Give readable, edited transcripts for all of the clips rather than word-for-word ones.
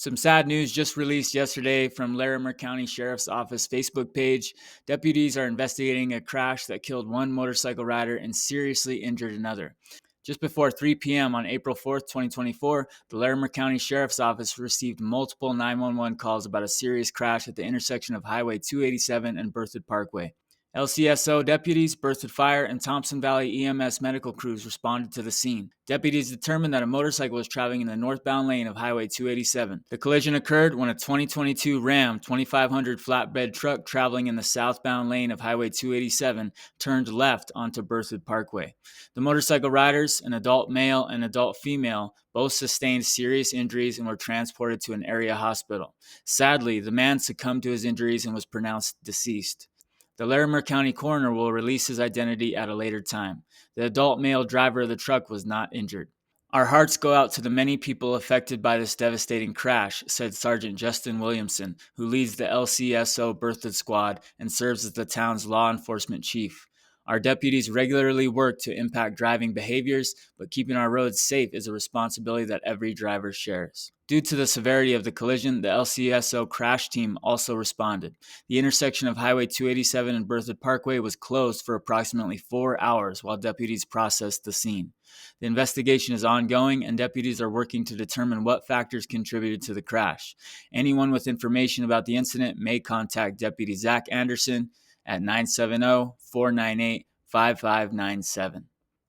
Some sad news just released yesterday from Larimer County Sheriff's Office Facebook page. Deputies are investigating a crash that killed one motorcycle rider and seriously injured another. Just before 3 p.m. on April 4th, 2024, the Larimer County Sheriff's Office received multiple 911 calls about a serious crash at the intersection of Highway 287 and Berthoud Parkway. LCSO deputies, Berthoud Fire, and Thompson Valley EMS medical crews responded to the scene. Deputies determined that a motorcycle was traveling in the northbound lane of Highway 287. The collision occurred when a 2022 Ram 2500 flatbed truck traveling in the southbound lane of Highway 287 turned left onto Berthoud Parkway. The motorcycle riders, an adult male and adult female, both sustained serious injuries and were transported to an area hospital. Sadly, the man succumbed to his injuries and was pronounced deceased. The Larimer County coroner will release his identity at a later time. The adult male driver of the truck was not injured. Our hearts go out to the many people affected by this devastating crash, said Sergeant Justin Williamson, who leads the LCSO Berthoud Squad and serves as the town's law enforcement chief. Our deputies regularly work to impact driving behaviors, but keeping our roads safe is a responsibility that every driver shares. Due to the severity of the collision, the LCSO crash team also responded. The intersection of Highway 287 and Berthoud Parkway was closed for approximately 4 hours while deputies processed the scene. The investigation is ongoing, and deputies are working to determine what factors contributed to the crash. Anyone with information about the incident may contact Deputy Zach Anderson at 970-498-5597.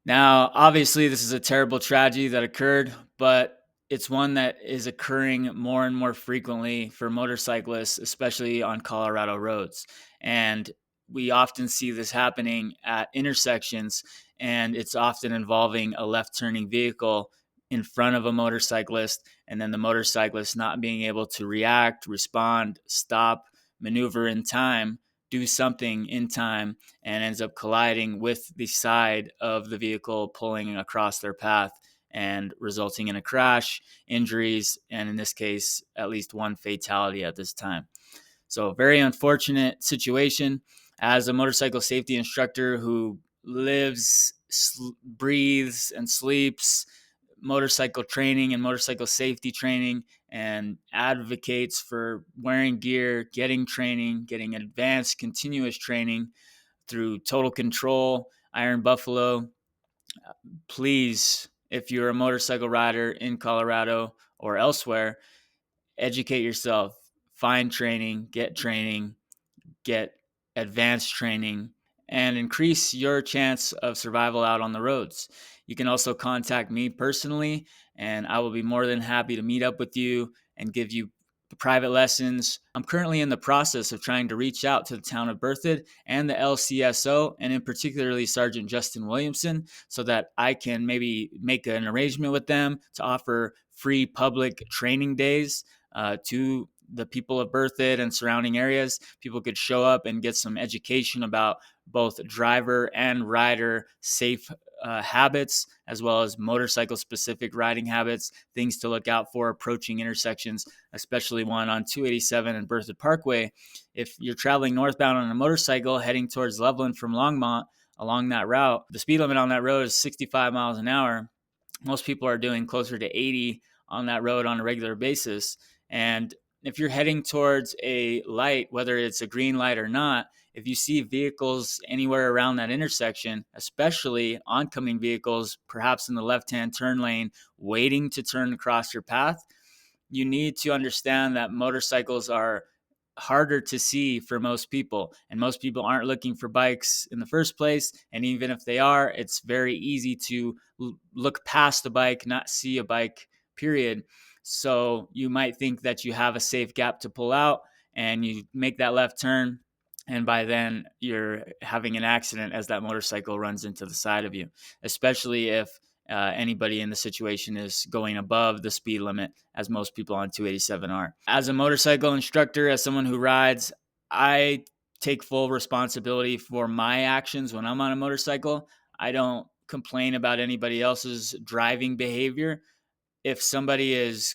Now, obviously, this is a terrible tragedy that occurred, but it's one that is occurring more and more frequently for motorcyclists, especially on Colorado roads. And we often see this happening at intersections, and it's often involving a left-turning vehicle in front of a motorcyclist, and then the motorcyclist not being able to react, respond, stop, maneuver in time, do something in time, and ends up colliding with the side of the vehicle pulling across their path and resulting in a crash, injuries, and in this case, at least one fatality at this time. So very unfortunate situation. As a motorcycle safety instructor who lives, breathes, and sleeps motorcycle training and motorcycle safety training, and advocates for wearing gear, getting training, getting advanced continuous training through Total Control, Iron Buffalo. Please, if you're a motorcycle rider in Colorado or elsewhere, educate yourself, find training, get advanced training, and increase your chance of survival out on the roads. You can also contact me personally, and I will be more than happy to meet up with you and give you private lessons. I'm currently in the process of trying to reach out to the town of Berthoud and the LCSO, and in particularly Sergeant Justin Williamson, so that I can maybe make an arrangement with them to offer free public training days to the people of Berthoud and surrounding areas. People could show up and get some education about both driver and rider safe habits, as well as motorcycle specific riding habits, things to look out for approaching intersections, especially one on 287 and Berthoud Parkway. If you're traveling northbound on a motorcycle heading towards Loveland from Longmont along that route, the speed limit on that road is 65 miles an hour. Most people are doing closer to 80 on that road on a regular basis. And if you're heading towards a light, whether it's a green light or not, if you see vehicles anywhere around that intersection, especially oncoming vehicles, perhaps in the left-hand turn lane, waiting to turn across your path, you need to understand that motorcycles are harder to see for most people, and most people aren't looking for bikes in the first place. And even if they are, it's very easy to look past the bike, not see a bike, period. So you might think that you have a safe gap to pull out, and you make that left turn, and by then you're having an accident as that motorcycle runs into the side of you, especially if anybody in the situation is going above the speed limit, as most people on 287 are. As a motorcycle instructor, as someone who rides, I take full responsibility for my actions when I'm on a motorcycle. I don't complain about anybody else's driving behavior. If somebody is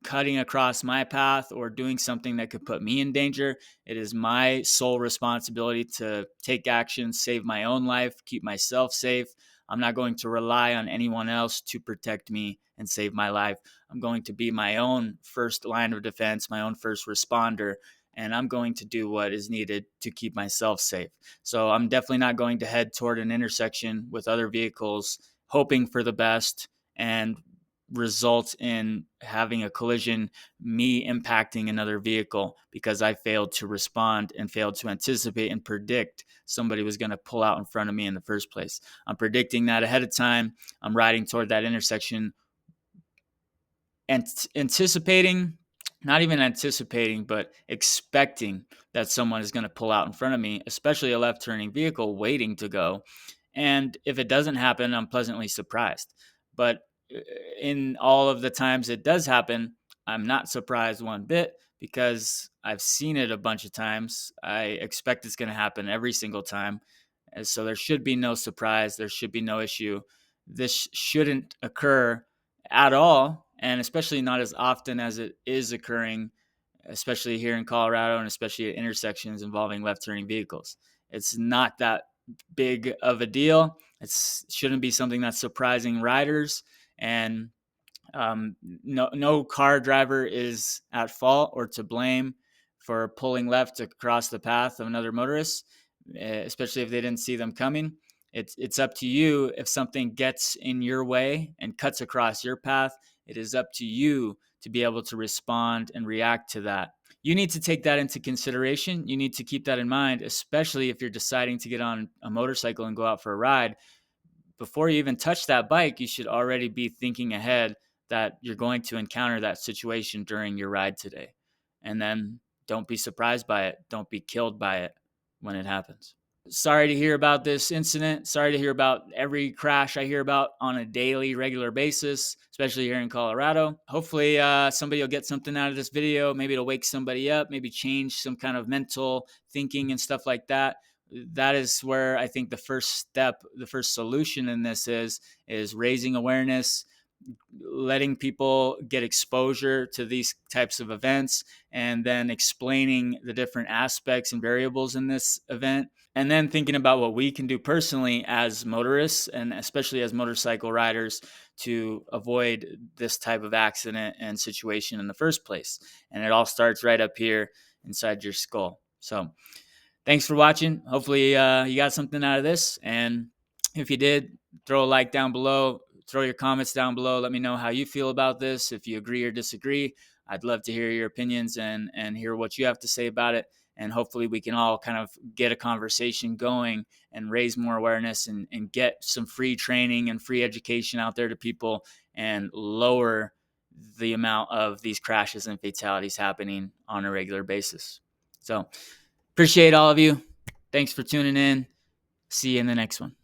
cutting across my path or doing something that could put me in danger, it is my sole responsibility to take action, save my own life, keep myself safe. I'm not going to rely on anyone else to protect me and save my life. I'm going to be my own first line of defense, my own first responder, and I'm going to do what is needed to keep myself safe. So I'm definitely not going to head toward an intersection with other vehicles, hoping for the best and result in having a collision, me impacting another vehicle because I failed to respond and failed to anticipate and predict somebody was going to pull out in front of me in the first place. I'm predicting that ahead of time. I'm riding toward that intersection and anticipating, not even anticipating, but expecting that someone is going to pull out in front of me, especially a left turning vehicle waiting to go. And if it doesn't happen, I'm pleasantly surprised. But in all of the times it does happen, I'm not surprised one bit because I've seen it a bunch of times. I expect it's going to happen every single time. And so there should be no surprise. There should be no issue. This shouldn't occur at all, and especially not as often as it is occurring, especially here in Colorado and especially at intersections involving left turning vehicles. It's not that big of a deal. It shouldn't be something that's surprising riders. And no car driver is at fault or to blame for pulling left across the path of another motorist, especially if they didn't see them coming. It's up to you. If something gets in your way and cuts across your path, it is up to you to be able to respond and react to that. You need to take that into consideration. You need to keep that in mind, especially if you're deciding to get on a motorcycle and go out for a ride. Before you even touch that bike, you should already be thinking ahead that you're going to encounter that situation during your ride today. And then don't be surprised by it. Don't be killed by it when it happens. Sorry to hear about this incident. Sorry to hear about every crash I hear about on a daily, regular basis, especially here in Colorado. Hopefully, somebody will get something out of this video. Maybe it'll wake somebody up, maybe change some kind of mental thinking and stuff like that. That is where I think the first step, the first solution in this is raising awareness, letting people get exposure to these types of events, and then explaining the different aspects and variables in this event, and then thinking about what we can do personally as motorists and especially as motorcycle riders to avoid this type of accident and situation in the first place. And it all starts right up here inside your skull. So thanks for watching. Hopefully you got something out of this. And if you did, throw a like down below, throw your comments down below. Let me know how you feel about this. If you agree or disagree, I'd love to hear your opinions and hear what you have to say about it. And hopefully we can all kind of get a conversation going and raise more awareness and get some free training and free education out there to people and lower the amount of these crashes and fatalities happening on a regular basis. So appreciate all of you. Thanks for tuning in. See you in the next one.